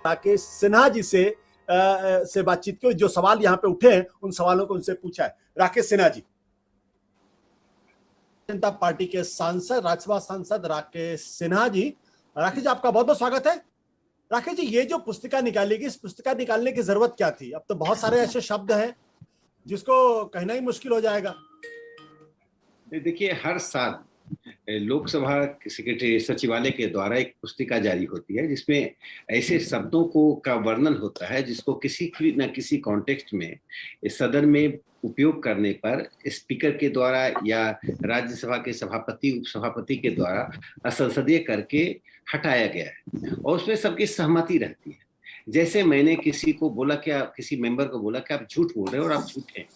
राकेश सिन्हा जी से बातचीत की, जो सवाल यहाँ पे उठे हैं उन सवालों को उनसे पूछा है। राकेश सिन्हा जी, जनता पार्टी के सांसद, राज्यसभा सांसद राकेश सिन्हा जी। राकेश जी, आपका बहुत बहुत स्वागत है। राकेश जी, ये जो पुस्तिका निकाली गई, इस पुस्तिका निकालने की जरूरत क्या थी? अब तो बहुत सारे ऐसे शब्द हैं जिसको कहना ही मुश्किल हो जाएगा। देखिए, हर साल लोकसभा सेक्रेटरी सचिवालय के द्वारा एक पुस्तिका जारी होती है जिसमें ऐसे शब्दों को का वर्णन होता है जिसको किसी न किसी कॉन्टेक्स्ट में सदन में उपयोग करने पर स्पीकर के द्वारा या राज्यसभा के सभापति उपसभापति के द्वारा असंसदीय करके हटाया गया है और उसमें सबकी सहमति रहती है। जैसे मैंने किसी को बोला कि आप किसी मेंबर को बोला कि आप झूठ बोल रहे हो और आप झूठ हैं,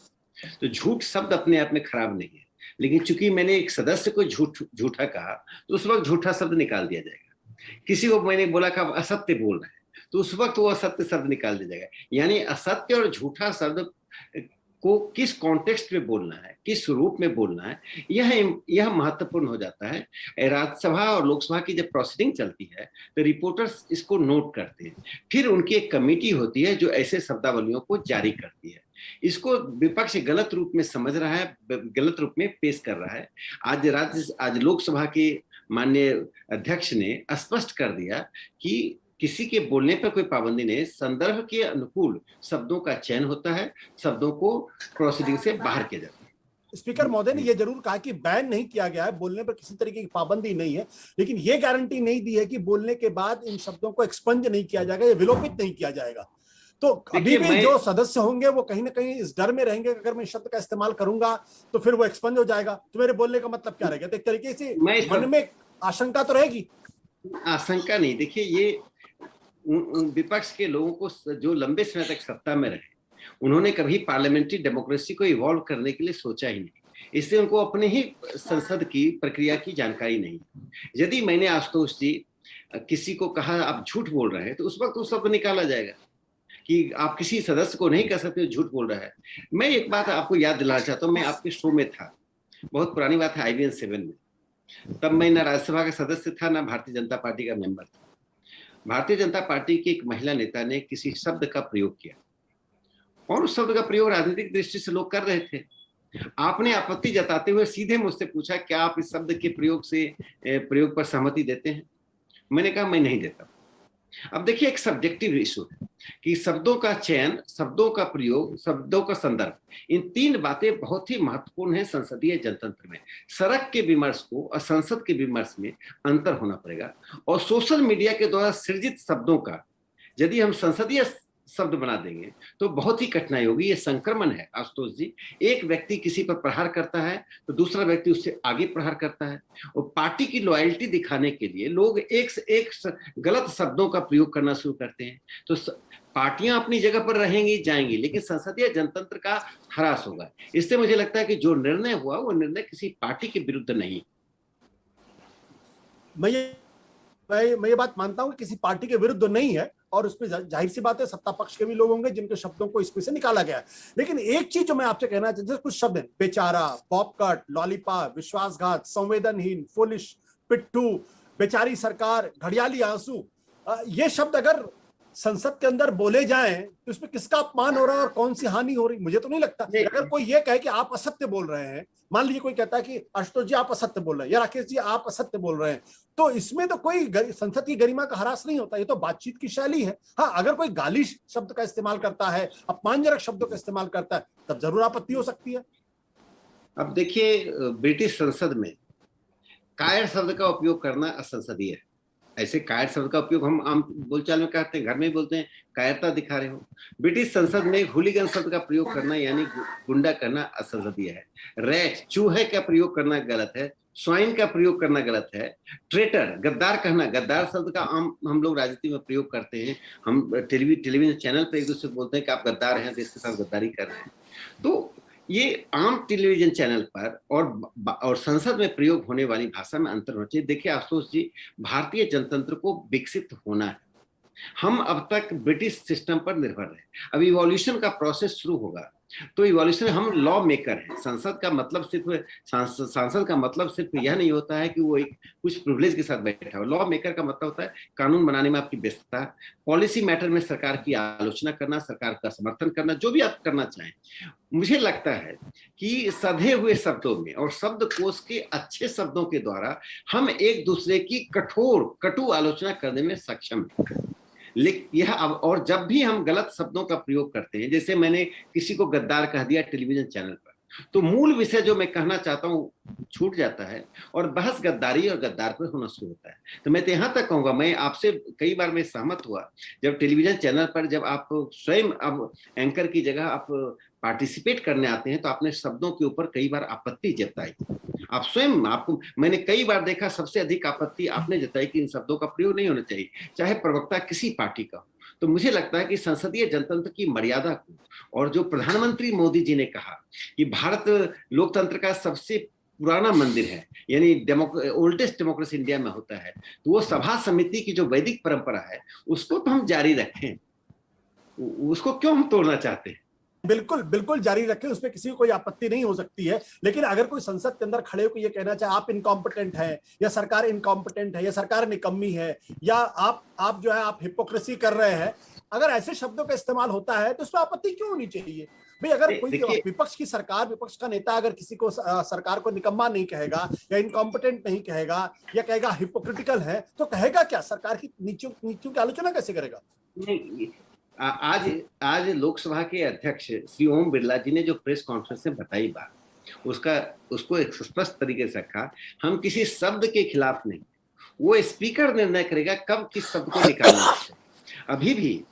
तो झूठ शब्द अपने आप में खराब नहीं है, लेकिन चूंकि मैंने एक सदस्य को झूठा कहा तो उस वक्त झूठा शब्द निकाल दिया जाएगा। किसी को मैंने बोला कि आप असत्य बोल रहे हैं तो उस वक्त वो असत्य शब्द निकाल दिया जाएगा। यानी असत्य और झूठा शब्द को किस कॉन्टेक्स्ट में बोलना है, किस रूप में बोलना है, यह महत्वपूर्ण हो जाता है। राज्यसभा और लोकसभा की जब प्रोसीडिंग चलती है तो रिपोर्टर्स इसको नोट करते हैं, फिर उनकी एक कमेटी होती है जो ऐसे शब्दावलियों को जारी करती है। इसको विपक्ष गलत रूप में समझ रहा है, गलत रूप में पेश कर रहा है। आज लोकसभा के माननीय अध्यक्ष ने स्पष्ट कर दिया कि किसी के बोलने पर कोई पाबंदी नहीं, संदर्भ के अनुकूल शब्दों का चयन होता है, शब्दों को प्रोसीडिंग से बाहर किया जाता है। स्पीकर महोदय ने यह जरूर कहा कि बैन नहीं किया गया है, बोलने पर किसी तरीके की पाबंदी नहीं है, लेकिन यह गारंटी नहीं दी है कि बोलने के बाद इन शब्दों को एक्सपंज नहीं किया जाएगा या विलोपित नहीं किया जाएगा। तो अभी भी जो सदस्य होंगे वो कहीं ना कहीं इस डर में रहेंगे, अगर मैं शब्द का इस्तेमाल करूंगा तो फिर वो एक्सपंज हो जाएगा, तो मेरे बोलने का मतलब क्या रहेगा? तो एक तरीके से मन में आशंका तो रहेगी। आशंका नहीं, देखिए, ये विपक्ष के लोगों को जो लंबे समय तक सत्ता में रहे, उन्होंने कभी पार्लियामेंट्री डेमोक्रेसी को इवॉल्व करने के लिए सोचा ही नहीं, इसलिए उनको अपने ही संसद की प्रक्रिया की जानकारी नहीं। यदि मैंने आशुतोष जी किसी को कहा आप झूठ बोल रहे हैं तो उस वक्त उस शब्द निकाला जाएगा कि आप किसी सदस्य को नहीं कह सकते झूठ बोल रहा है। मैं एक बात आपको याद दिलाना चाहता हूँ, मैं आपके शो में था, बहुत पुरानी बात है, IBN 7 में। तब मैं ना राज्यसभा का सदस्य था ना भारतीय जनता पार्टी का मेंबर था। भारतीय जनता पार्टी की एक महिला नेता ने किसी शब्द का प्रयोग किया और उस शब्द का प्रयोग राजनीतिक दृष्टि से लोग कर रहे थे। आपने आपत्ति जताते हुए सीधे मुझसे पूछा क्या आप इस शब्द के प्रयोग पर सहमति देते हैं? मैंने कहा मैं नहीं देता। अब देखिए, एक सब्जेक्टिव इशू है कि शब्दों का चयन, शब्दों का प्रयोग, शब्दों का संदर्भ, इन तीन बातें बहुत ही महत्वपूर्ण है संसदीय जनतंत्र में। सड़क के विमर्श को और संसद के विमर्श में अंतर होना पड़ेगा। और सोशल मीडिया के द्वारा सृजित शब्दों का यदि हम संसदीय शब्द बना देंगे तो बहुत ही कठिनाई होगी। ये संक्रमण है आशुतोष जी, एक व्यक्ति किसी पर प्रहार करता है तो दूसरा व्यक्ति उससे आगे प्रहार करता है, और पार्टी की लॉयल्टी दिखाने के लिए लोग एक से एक गलत शब्दों का प्रयोग करना शुरू करते हैं। तो पार्टियां अपनी जगह पर रहेंगी जाएंगी, लेकिन संसदीय जनतंत्र का ह्रास होगा। इससे मुझे लगता है कि जो निर्णय हुआ वो निर्णय किसी पार्टी के विरुद्ध नहीं। मैं ये बात मानता हूं कि किसी पार्टी के विरुद्ध नहीं है, और उसमें जाहिर सी बात है सत्ता पक्ष के भी लोग होंगे जिनके शब्दों को इसमें से निकाला गया है। लेकिन एक चीज जो मैं आपसे कहना चाहता हूं, कुछ शब्द हैं, बेचारा, पॉपकट, लॉलीपॉप, विश्वासघात, संवेदनहीन, फुलिश, पिट्ठू, बेचारी सरकार, घड़ियाली आंसू, ये शब्द अगर संसद के अंदर बोले जाएं तो इसमें किसका अपमान हो रहा है और कौन सी हानि हो रही? मुझे तो नहीं लगता। अगर कोई ये कहे कि आप असत्य बोल रहे हैं, मान लीजिए कोई कहता है कि आशुतोष जी आप असत्य बोल रहे हैं या राकेश जी आप असत्य बोल रहे हैं, तो इसमें तो कोई संसद की गरिमा का ह्रास नहीं होता, ये तो बातचीत की शैली है। हाँ, अगर कोई गाली शब्द का इस्तेमाल करता है, अपमानजनक शब्दों का इस्तेमाल करता है, तब जरूर आपत्ति हो सकती है। अब देखिए, ब्रिटिश संसद में कायर शब्द का उपयोग करना असंसदीय है। ऐसे कायर शब्द का उपयोग हम आम बोलचाल में करते हैं, घर में बोलते हैं कायरता दिखा रहे हो। ब्रिटिश संसद में हुलीगन शब्द का प्रयोग करना यानी गुंडा करना असंसदीय है। रैट, चूहे का प्रयोग करना गलत है। स्वाइन का प्रयोग करना गलत है। ट्रेटर, गद्दार कहना, गद्दार शब्द का आम हम लोग राजनीति में प्रयोग करते हैं। हम टेलीविजन चैनल पर एक दूसरे बोलते हैं कि आप गद्दार हैं, देश के साथ गद्दारी कर रहे हैं। तो ये आम टेलीविजन चैनल पर और संसद में प्रयोग होने वाली भाषा में अंतर होना चाहिए। देखिए आशुतोष जी, भारतीय जनतंत्र को विकसित होना है। हम अब तक ब्रिटिश सिस्टम पर निर्भर रहे, अब इवोल्यूशन का प्रोसेस शुरू होगा। तो इवोल्यूशन, हम लॉ मेकर हैं। सांसद का मतलब सिर्फ यह नहीं होता है कि वो एक कुछ प्रिविलेज के साथ बैठा हो। लॉ मेकर का मतलब होता है कानून बनाने में आपकी व्यस्तता, पॉलिसी मैटर में सरकार की आलोचना करना, सरकार का समर्थन करना, जो भी आप करना चाहें। मुझे लगता है कि सधे हुए शब्दों में और शब्दकोश के अच्छे शब्दों के द्वारा हम एक दूसरे की कठोर कटु आलोचना करने में सक्षम हैं। लेकिन यह और जब भी हम गलत शब्दों का प्रयोग करते हैं, जैसे मैंने किसी को गद्दार कह दिया टेलीविजन चैनल पर, तो मूल विषय जो मैं कहना चाहता हूं छूट जाता है और बहस गद्दारी और गद्दार पर होना शुरू होता है। तो मैं तो यहां तक कहूंगा, मैं आपसे कई बार मैं सहमत हुआ, जब टेलीविजन चैनल पर जब आप स्वयं अब एंकर की जगह आप पार्टिसिपेट करने आते हैं, तो आपने शब्दों के ऊपर कई बार आपत्ति जताई। आप स्वयं, आपको मैंने कई बार देखा, सबसे अधिक आपत्ति आपने जताई कि इन शब्दों का प्रयोग नहीं होना चाहिए, चाहे प्रवक्ता किसी पार्टी का हो। तो मुझे लगता है कि संसदीय जनतंत्र की मर्यादा को, और जो प्रधानमंत्री मोदी जी ने कहा कि भारत लोकतंत्र का सबसे पुराना मंदिर है, यानी ओल्डेस्ट डेमोक्रेसी इंडिया में होता है, तो वो सभा समिति की जो वैदिक परंपरा है उसको तो हम जारी रखें, उसको क्यों हम तोड़ना चाहते हैं? बिल्कुल बिल्कुल जारी रखें, उसमें किसी को कोई आपत्ति नहीं हो सकती है। लेकिन अगर कोई संसद के अंदर खड़े होकर ये कहना चाहे आप इनकॉम्पिटेंट हैं, या सरकार इनकॉम्पिटेंट है, या सरकार निकम्मी है, या आप जो है आप हिपोक्रेसी कर रहे हैं, अगर ऐसे शब्दों का इस्तेमाल होता है तो उसमें आपत्ति क्यों होनी चाहिए भाई? अगर कोई विपक्ष की सरकार, विपक्ष का नेता अगर किसी को सरकार को निकम्मा नहीं कहेगा या इनकॉम्पिटेंट नहीं कहेगा या कहेगा हिपोक्रिटिकल है, तो कहेगा क्या? सरकार की नीतियों की आलोचना कैसे करेगा? नहीं, आज लोकसभा के अध्यक्ष श्री ओम बिरला जी ने जो प्रेस कॉन्फ्रेंस में बताई बात, उसको एक स्पष्ट तरीके से रखा, हम किसी शब्द के खिलाफ नहीं, वो स्पीकर निर्णय करेगा कब किस शब्द को निकालना है। अभी भी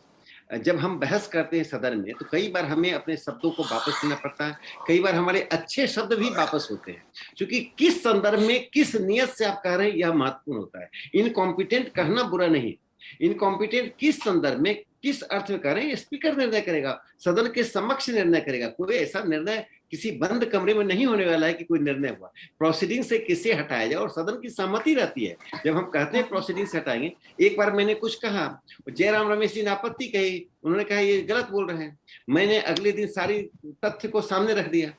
जब हम बहस करते हैं सदन में, तो कई बार हमें अपने शब्दों को वापस लेना पड़ता है, कई बार हमारे अच्छे शब्द भी वापस होते हैं, क्योंकि किस संदर्भ में किस नियत से आप कह रहे हैं यह महत्वपूर्ण होता है। इनकॉम्पिटेंट कहना बुरा नहीं, इनकॉम्पिटेंट किस संदर्भ में किस अर्थ में करें, स्पीकर निर्णय करेगा, सदन के समक्ष निर्णय करेगा। कोई ऐसा निर्णय किसी बंद कमरे में नहीं होने वाला है कि कोई निर्णय हुआ, प्रोसीडिंग से किसे हटाया जाए और सदन की सहमति रहती है जब हम कहते हैं प्रोसीडिंग से हटाएंगे। एक बार मैंने कुछ कहा, जयराम रमेश जी ने आपत्ति कही, उन्होंने कहा ये गलत बोल रहे हैं, मैंने अगले दिन सारी तथ्य को सामने रख दिया,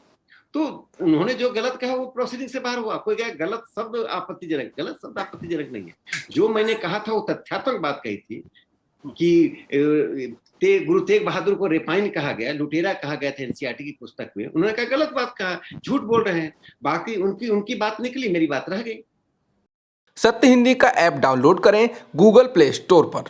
तो उन्होंने जो गलत कहा वो प्रोसीडिंग से बाहर हुआ। कोई कहा गलत शब्द आपत्तिजनक, गलत शब्द आपत्तिजनक नहीं है। जो मैंने कहा था वो तथ्यात्मक बात कही थी कि गुरु तेग बहादुर को रिफाइन कहा गया, लुटेरा कहा गया था एनसीईआरटी की पुस्तक में, उन्होंने कहा गलत बात कहा, झूठ बोल रहे हैं। बाकी उनकी बात निकली, मेरी बात रह गई। सत्य हिंदी का ऐप डाउनलोड करें गूगल प्ले स्टोर पर।